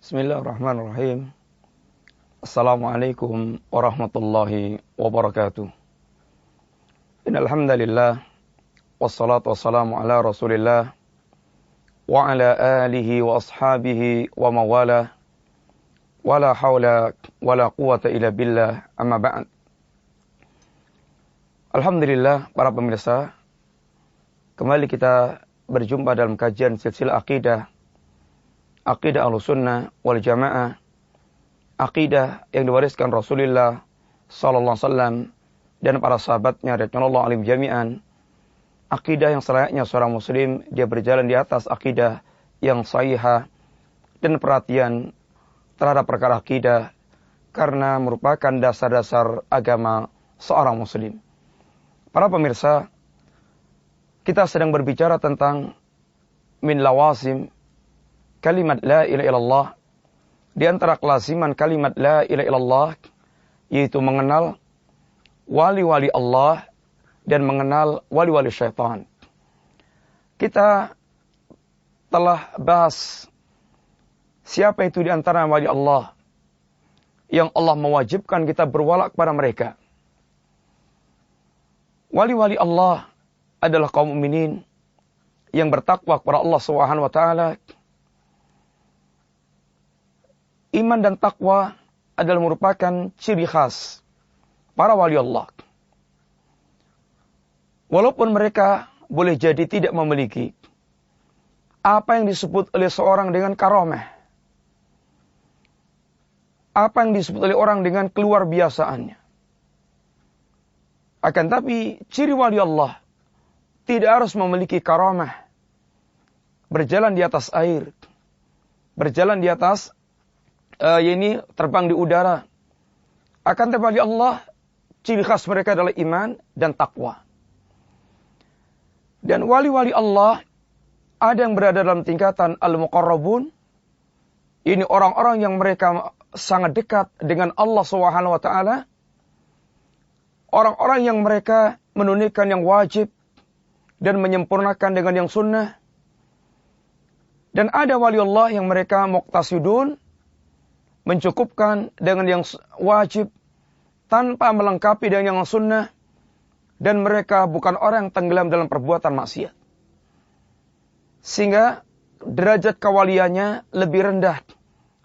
Bismillahirrahmanirrahim. Assalamualaikum warahmatullahi wabarakatuh. Innal hamdalillah wassalatu wassalamu ala Rasulillah wa ala alihi wa ashabihi wa mawala wala haula wala quwata illa billah amma ba'd. Alhamdulillah para pemirsa, kembali kita berjumpa dalam kajian silsilah akidah Ahlussunnah wal Jamaah, akidah yang diwariskan Rasulullah sallallahu alaihi wasallam dan para sahabatnya radhiyallahu anhum jami'an. Akidah yang selayaknya seorang muslim dia berjalan di atas akidah yang sahihah dan perhatian terhadap perkara akidah karena merupakan dasar-dasar agama seorang muslim. Para pemirsa, kita sedang berbicara tentang min lawazim kalimat la ilaha illallah. Di antara kelasiman kalimat la ilaha illallah yaitu mengenal wali-wali Allah dan mengenal wali-wali syaitan. Kita telah bahas siapa itu di antara wali Allah yang Allah mewajibkan kita berwala kepada mereka. Wali-wali Allah adalah kaum mukminin yang bertakwa kepada Allah Subhanahu wa taala. Iman dan takwa adalah merupakan ciri khas para wali Allah. Walaupun mereka boleh jadi tidak memiliki apa yang disebut oleh seorang dengan karamah, apa yang disebut oleh orang dengan keluar biasaannya. Akan tapi ciri wali Allah tidak harus memiliki karamah, berjalan di atas air, berjalan di atas ini terbang di udara. Akan tetapi Allah, ciri khas mereka adalah iman dan takwa. Dan wali-wali Allah ada yang berada dalam tingkatan al-muqarrabun. Ini orang-orang yang mereka sangat dekat dengan Allah Subhanahu wa taala. Orang-orang yang mereka menunaikan yang wajib dan menyempurnakan dengan yang sunnah. Dan ada wali Allah yang mereka muqtasidun, mencukupkan dengan yang wajib tanpa melengkapi dengan yang sunnah, dan mereka bukan orang yang tenggelam dalam perbuatan maksiat. Sehingga derajat kewaliannya lebih rendah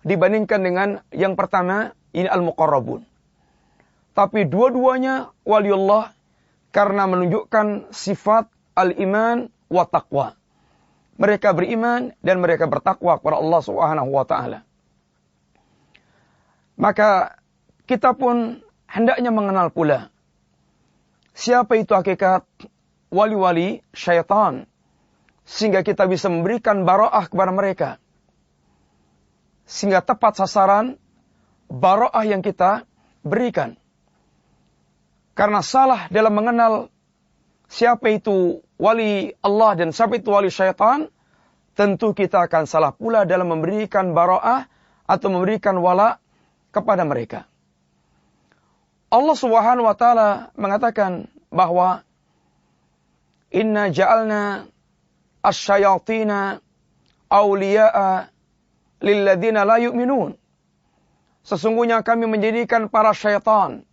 dibandingkan dengan yang pertama, ini al-muqarrabun. Tapi dua-duanya waliullah karena menunjukkan sifat al-iman wa taqwa. Mereka beriman dan mereka bertakwa kepada Allah Subhanahu wa taala. Maka kita pun hendaknya mengenal pula siapa itu hakikat wali-wali syaitan, sehingga kita bisa memberikan bara'ah kepada mereka. Sehingga tepat sasaran bara'ah yang kita berikan. Karena salah dalam mengenal siapa itu wali Allah dan siapa itu wali syaitan, tentu kita akan salah pula dalam memberikan bara'ah atau memberikan wala' kepada mereka. Allah Subhanahu wa taala mengatakan bahwa inna ja'alna asyayatina awliya'a lilladzina la yu'minun. Sesungguhnya kami menjadikan para syaitan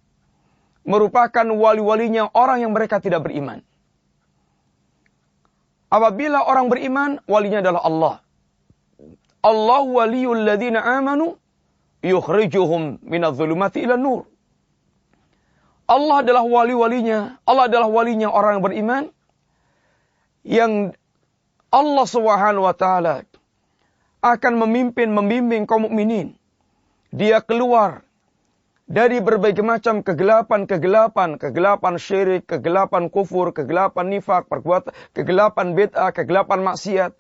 merupakan wali-walinya orang yang mereka tidak beriman. Apabila orang beriman, walinya adalah Allah. Allahu waliyul ladzina amanu yukhrijuhum minadh-dhulumati ilan nur. Allah adalah wali-walinya, Allah adalah walinya orang yang beriman, yang Allah Subhanahu wa taala akan membimbing kaum mukminin. Dia keluar dari berbagai macam kegelapan syirik, kegelapan kufur, kegelapan nifak, perbuatan, kegelapan bid'ah, kegelapan maksiat.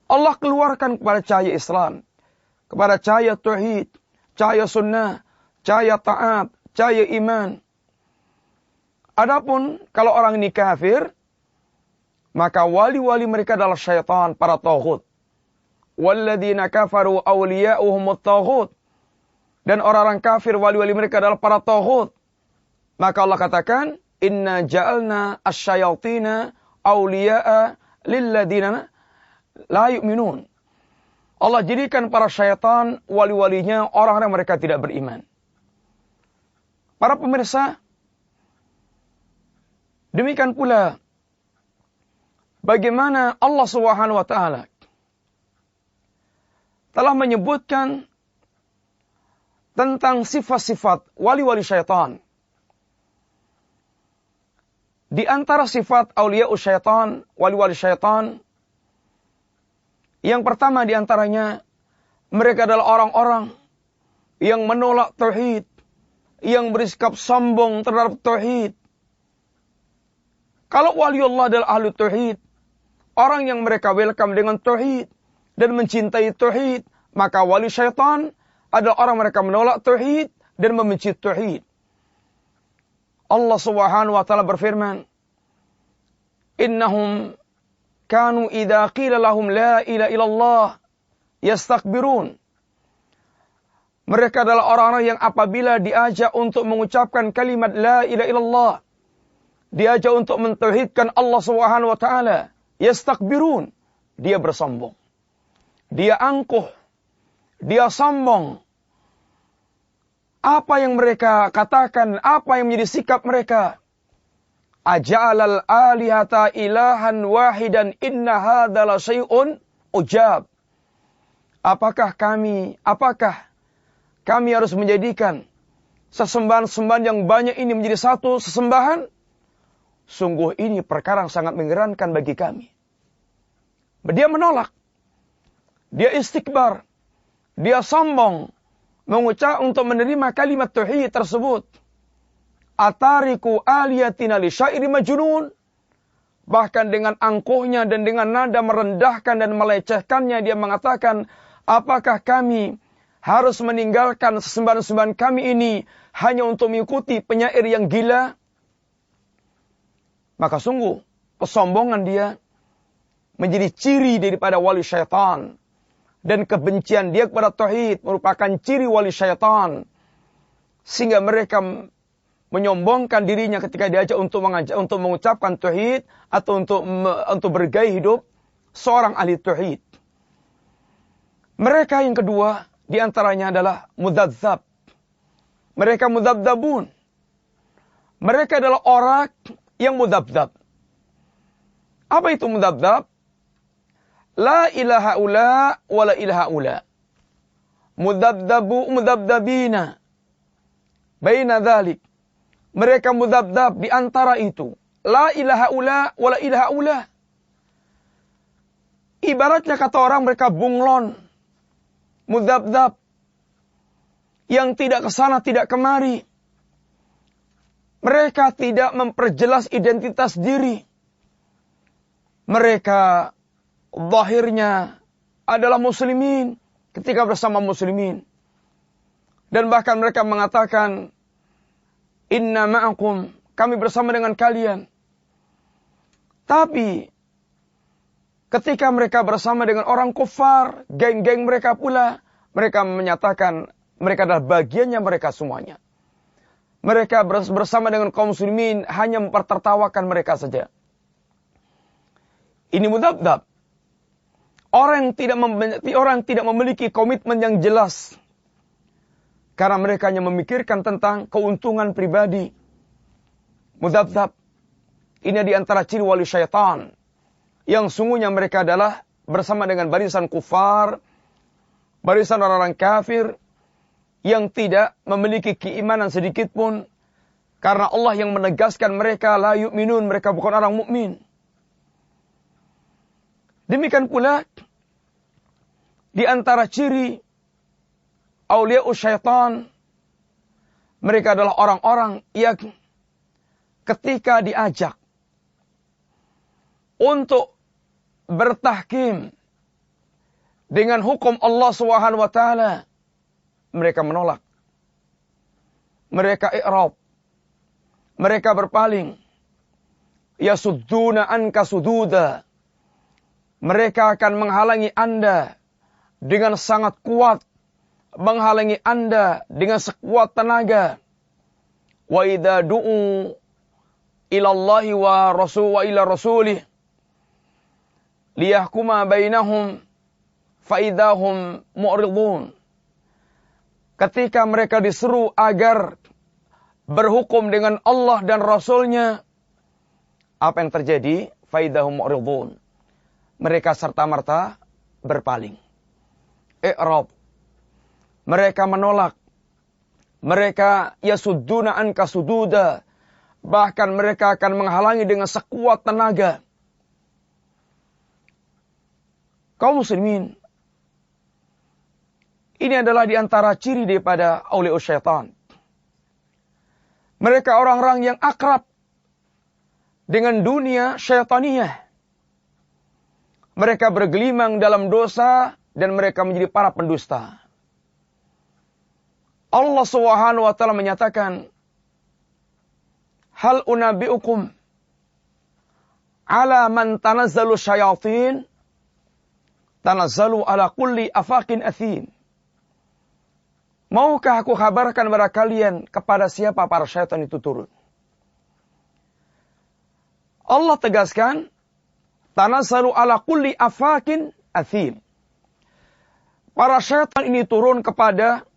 Allah keluarkan kepada cahaya Islam, kepada cahaya tauhid, cahaya sunnah, cahaya taat, cahaya iman. Adapun kalau orang ini kafir, maka wali-wali mereka adalah syaitan, para taghut. Walladzina kafaru awliya'uhumut taghut. Dan orang-orang kafir, wali-wali mereka adalah para taghut. Maka Allah katakan, inna ja'alna asyayatina awliya'a lilladzina la yu'minun. Allah jadikan para syaitan wali-walinya orang-orang yang mereka tidak beriman. Para pemirsa, demikian pula bagaimana Allah Subhanahu wa taala telah menyebutkan tentang sifat-sifat wali-wali syaitan. Di antara sifat awliya'us syaitan, wali-wali syaitan, yang pertama di antaranya, mereka adalah orang-orang yang menolak tauhid, yang bersikap sombong terhadap tauhid. Kalau waliullah adalah ahli tauhid, orang yang mereka welcome dengan tauhid dan mencintai tauhid, maka wali syaitan adalah orang mereka menolak tauhid dan membenci tauhid. Allah Subhanahu wa taala berfirman, "Innahum kanu idza qila lahum la ilaha illallah yastakbirun." Mereka adalah orang-orang yang apabila diajak untuk mengucapkan kalimat la ilaha illallah, diajak untuk mentauhidkan Allah Subhanahu wa taala, yastakbirun, dia bersombong. Dia angkuh, dia sombong. Apa yang mereka katakan, apa yang menjadi sikap mereka? Aja'alal alihata ilahan wahidan inna hadza la syai'un ujab. Apakah kami harus menjadikan sesembahan-sembahan yang banyak ini menjadi satu sesembahan? Sungguh ini perkara yang sangat mengherankan bagi kami. Dia menolak. Dia istikbar. Dia sombong. Mengucap untuk menerima kalimat tauhid tersebut. Atariku aliyatina li syairi majnun. Bahkan dengan angkuhnya dan dengan nada merendahkan dan melecehkannya, dia mengatakan, apakah kami harus meninggalkan sesembahan-sembahan kami ini hanya untuk mengikuti penyair yang gila? Maka sungguh kesombongan dia menjadi ciri daripada wali syaitan. Dan kebencian dia kepada tauhid merupakan ciri wali syaitan. Sehingga mereka menyombongkan dirinya ketika diajak untuk mengucapkan tauhid atau untuk bergaya hidup seorang ahli tauhid. Mereka yang kedua diantaranya adalah mudadzab. Mereka mudadzabun. Mereka adalah orang yang mudadzab. Apa itu mudadzab? La ilaha ula wa la ilaha ula. Mudadzabina. Baina dhalik. Mereka mudadzab di antara itu. La ilaha ula wa la ilaha ula. Ibaratnya kata orang mereka bunglon. Mudadzab. Yang tidak kesana tidak kemari. Mereka tidak memperjelas identitas diri. Mereka zahirnya adalah muslimin ketika bersama muslimin. Dan bahkan mereka mengatakan, inna ma'akum, kami bersama dengan kalian. Tapi ketika mereka bersama dengan orang kufar, geng-geng mereka pula, mereka menyatakan mereka adalah bagiannya mereka semuanya. Mereka bersama dengan kaum muslimin hanya mempertertawakan mereka saja. Ini mudadzab. Orang yang tidak memiliki komitmen yang jelas. Karena mereka hanya memikirkan tentang keuntungan pribadi. Mudadzab. Ini di antara ciri wali syaitan. Yang sungguhnya mereka adalah bersama dengan barisan kufar, barisan orang-orang kafir, yang tidak memiliki keimanan sedikit pun. Karena Allah yang menegaskan mereka, la yu'minun, mereka bukan orang mukmin. Demikian pula, di antara ciri awliya'us syaitan, mereka adalah orang-orang yang ketika diajak untuk bertahkim dengan hukum Allah Subhanahu wa taala, mereka menolak. Mereka i'rab. Mereka berpaling. Yasudduna anka sududa. Mereka akan menghalangi Anda dengan sangat kuat. Menghalangi Anda dengan sekuat tenaga. Wa idza du'u ilallahi wa ila rasulih liyahkuma bainahum faidahum mu'ridun. Ketika mereka diseru agar berhukum dengan Allah dan Rasul-Nya, apa yang terjadi? Faidahum mu'ridun. Mereka serta-merta berpaling. I'rab. Mereka menolak. Mereka yasudduna anka sududa. Bahkan mereka akan menghalangi dengan sekuat tenaga. Kaum muslimin, ini adalah di antara ciri daripada aulia syaitan. Mereka orang-orang yang akrab dengan dunia syaitaniyah. Mereka bergelimang dalam dosa dan mereka menjadi para pendusta. Allah Subhanahu wa taala menyatakan, "Hal unabi'ukum ala man tanazzalu syayatin, tanazzalu ala kulli afakin athim." Maukah aku kabarkan kepada kalian kepada siapa para syaitan itu turun? Allah tegaskan, tanazzalu ala kulli afakin athim. Para syaitan ini turun kepada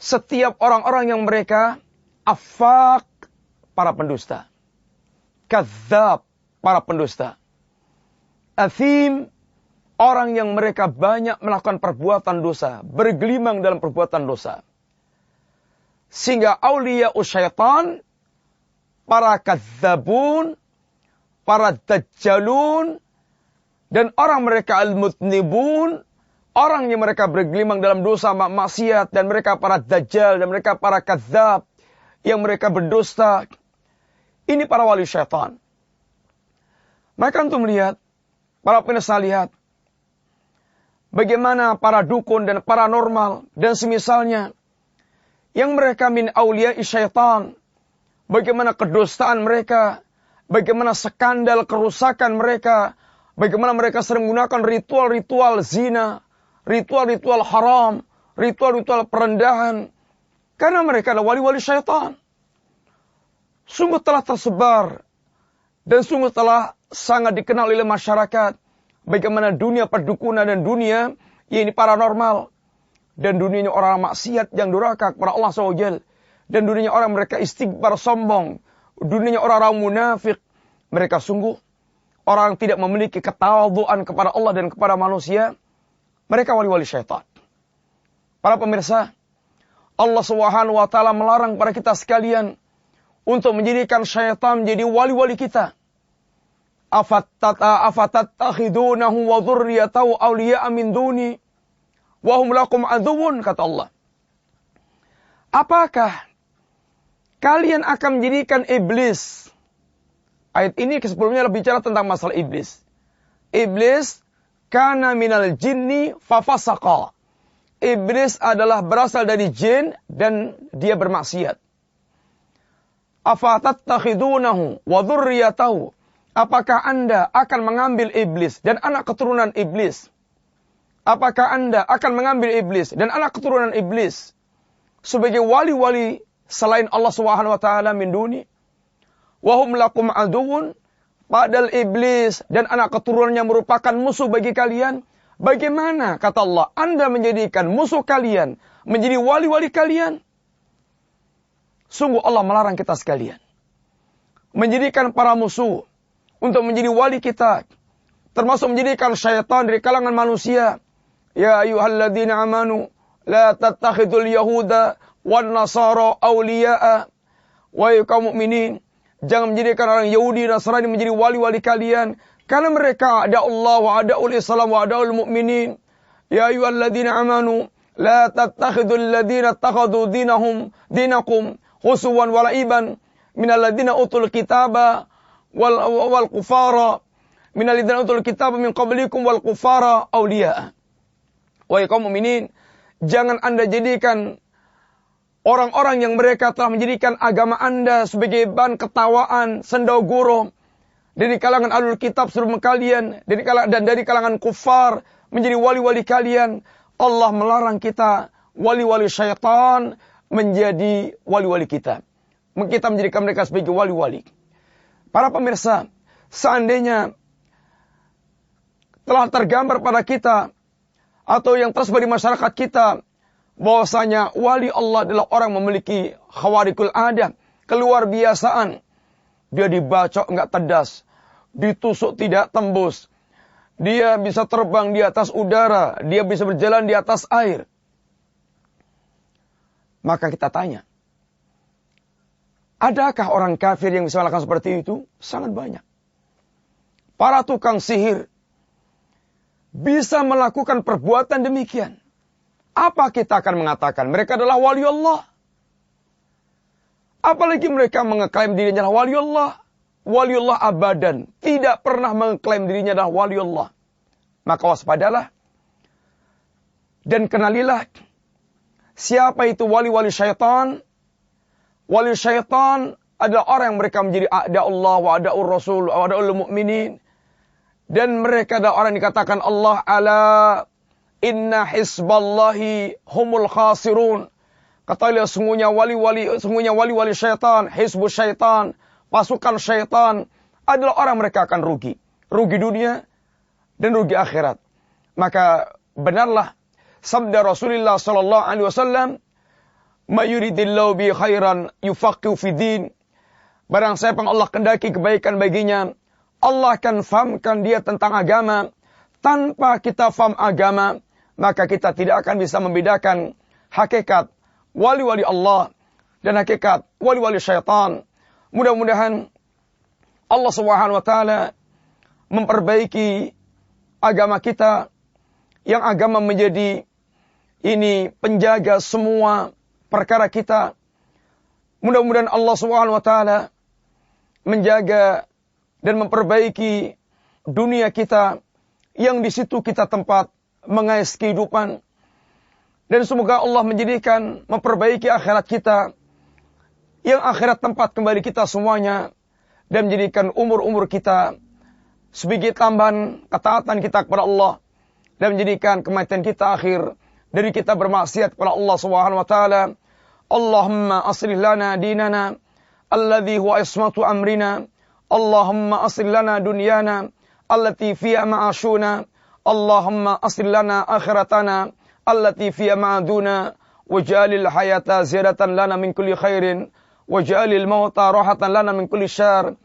setiap orang-orang yang mereka afak, para pendusta. Kadzab, para pendusta. Athim, orang yang mereka banyak melakukan perbuatan dosa, bergelimang dalam perbuatan dosa. Sehingga aulia syaitan, para kadzabun, para dajjalun, dan orang mereka al-mutnibun, orang yang mereka bergelimang dalam dosa maksiat, dan mereka para dajjal, dan mereka para kadzab, yang mereka berdusta. Ini para wali syaitan. Maka untuk melihat, para pemirsa lihat, bagaimana para dukun dan paranormal, dan semisalnya, yang mereka min auliya'i syaitan, bagaimana kedustaan mereka, bagaimana skandal kerusakan mereka, bagaimana mereka sering menggunakan ritual-ritual zina, ritual-ritual haram, ritual-ritual perendahan. Karena mereka adalah wali-wali syaitan. Sungguh telah tersebar dan sungguh telah sangat dikenal oleh masyarakat bagaimana dunia perdukunan dan dunia ini paranormal dan dunianya orang maksiat yang durhaka kepada Allah SWT, dan dunianya orang mereka istighbar sombong, dunianya orang-orang munafik. Mereka sungguh orang tidak memiliki ketawadhuan kepada Allah dan kepada manusia. Mereka wali-wali syaitan. Para pemirsa, Allah Subhanahu wa taala melarang para kita sekalian untuk menjadikan syaitan menjadi wali-wali kita. Afatattakhidunahu wa dzurriyyatahu awliya'a min duni wa hum lakum aduwwun, kata Allah. Apakah kalian akan menjadikan iblis? Ayat ini sebelumnya berbicara tentang masalah iblis. Iblis kana minal jinni fafasaqa. Iblis adalah berasal dari jin dan dia bermaksiat. Afatattakhidunahu wa dzurriyyatahu. Apakah Anda akan mengambil iblis dan anak keturunan iblis? Apakah Anda akan mengambil iblis dan anak keturunan iblis sebagai wali-wali selain Allah Subhanahu wa taala min duni? Wa hum lakum aduwwun. Padahal iblis dan anak keturunannya merupakan musuh bagi kalian. Bagaimana, kata Allah, Anda menjadikan musuh kalian menjadi wali-wali kalian? Sungguh Allah melarang kita sekalian menjadikan para musuh untuk menjadi wali kita, termasuk menjadikan syaitan dari kalangan manusia. Ya ayyuhalladzina amanu la tattakhidul yahuda wan nasara awliya'a. Wahai kaum mukminin, jangan menjadikan orang Yahudi dan Nasrani menjadi wali-wali kalian, karena mereka ada Allah wa adaul Islam wa adaul mu'minin. Ya ayyuhalladzina amanu la tattakhidul ladzina takhadhu dinakum husuwan wa la'iban minal ladzina utul kitaba wal kufara minal ladzina utul kitaba min qablikum wal kufara awliya. Wahai kaum mukminin, jangan Anda jadikan orang-orang yang mereka telah menjadikan agama Anda sebagai bahan ketawaan, sendaguro dari kalangan ahlul kitab sebelum kalian, dan dari kalangan kufar menjadi wali-wali kalian. Allah melarang kita wali-wali syaitan menjadi wali-wali kita. Kita menjadikan mereka sebagai wali-wali. Para pemirsa, seandainya telah tergambar pada kita atau yang tersebar di masyarakat kita bahwasanya wali Allah adalah orang memiliki khawarikul adah, keluar biasaan. Dia dibacok enggak tedas, ditusuk tidak tembus. Dia bisa terbang di atas udara, dia bisa berjalan di atas air. Maka kita tanya, adakah orang kafir yang bisa melakukan seperti itu? Sangat banyak. Para tukang sihir bisa melakukan perbuatan demikian. Apa kita akan mengatakan? Mereka adalah wali Allah. Apalagi mereka mengeklaim dirinya adalah wali Allah. Wali Allah abadan. Tidak pernah mengklaim dirinya adalah wali Allah. Maka waspadalah. Dan kenalilah. Siapa itu wali-wali syaitan? Wali syaitan adalah orang yang mereka menjadi a'da Allah wa a'da'ur Rasul wa a'da'ul mu'minin. Dan mereka adalah orang yang dikatakan Allah ala inna hisballahi humul khasirun. Katakanlah sungguhnya wali-wali syaitan, hizbus syaitan, pasukan syaitan adalah orang mereka akan rugi. Rugi dunia dan rugi akhirat. Maka benarlah sabda Rasulullah sallallahu alaihi wasallam, "Ma yuridillahu bi khairan yufaqihu fid din." Barang siapa yang Allah kehendaki kebaikan baginya, Allah akan fahamkan dia tentang agama. Tanpa kita faham agama, maka kita tidak akan bisa membedakan hakikat wali-wali Allah dan hakikat wali-wali syaitan. Mudah-mudahan Allah Subhanahu wa taala memperbaiki agama kita, yang agama menjadi ini penjaga semua perkara kita. Mudah-mudahan Allah Subhanahu wa taala menjaga dan memperbaiki dunia kita, yang di situ kita tempat mengais kehidupan. Dan semoga Allah menjadikan memperbaiki akhirat kita, yang akhirat tempat kembali kita semuanya, dan menjadikan umur-umur kita sebagai tambahan ketaatan kita kepada Allah, dan menjadikan kematian kita akhir dari kita bermaksiat kepada Allah Subhanahu wa taala. Allahumma aslih lana dinana alladhi huwa ismatu amrina. Allahumma aslih lana dunyana allati fiha ma'ashuna. Allahumma aslih lana akhiratana allati fiha ma'aduna. Waj'alil hayata ziyadatan lana min kulli khairin. Waj'alil mauta rahatan lana min kulli syarr.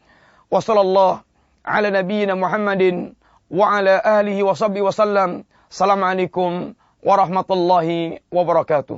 Wa sallallahu ala nabiyyina Muhammadin wa ala alihi wa sahbihi wa sallam. Assalamualaikum warahmatullahi wabarakatuh.